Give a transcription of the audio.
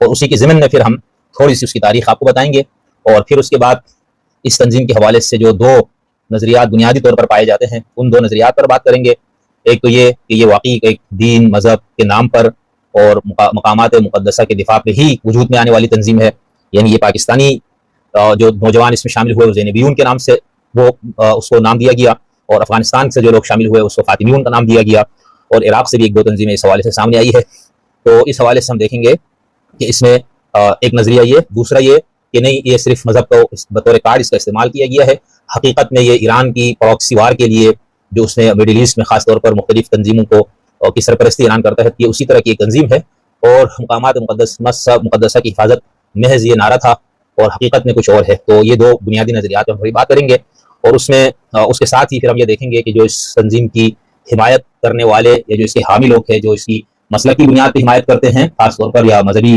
और उसी के ज़िम्न में फिर हम थोड़ी सी उसकी तारीख आपको बताएंगे, और फिर उसके बाद इस तंजीम के हवाले से जो दो नज़रियात बुनियादी तौर पर पाए जाते हैं उन दो नज़रियात पर बात करेंगे। एक तो ये कि ये वाकई एक दीन मज़हब के नाम पर और मकामात मुक़द्दसा के दिफा पे ही वजूद में आने वाली तंजीम है, यानी ये पाकिस्तानी जो नौजवान इसमें शामिल हुए ज़ैनबीयून के नाम से वो उसको नाम दिया गया, और अफगानिस्तान से जो लोग शामिल हुए उसको फातिमियून का नाम दिया गया, और इराक से भी एक दो तंजीमें इस हवाले से सामने आई है। तो इस हवाले से हम देखेंगे कि इसमें एक नज़रिया ये, दूसरा ये कि नहीं ये सिर्फ मज़हब को बतौर कार्ड इसका इस्तेमाल किया गया है, हकीकत में ये ईरान की प्रॉक्सी वार के लिए जो उसने मिडिल ईस्ट में खास तौर पर मुख्तलिफ तंजीमों को की सरपरस्ती ईरान करता है, ये उसी तरह की एक तंजीम है, और मकामात मुक़द्दसा की हिफाजत महज ये नारा था और हकीकत में कुछ और है। तो ये दो बुनियादी नज़रियात पर थोड़ी बात करेंगे, और उसमें उसके साथ ही फिर हम ये देखेंगे कि जो इस तंजीम की हिमायत करने वाले या जो इसके हामी लोग हैं, जो इसकी मसलक की बुनियाद पर हिमायत करते हैं खास तौर पर या मजहबी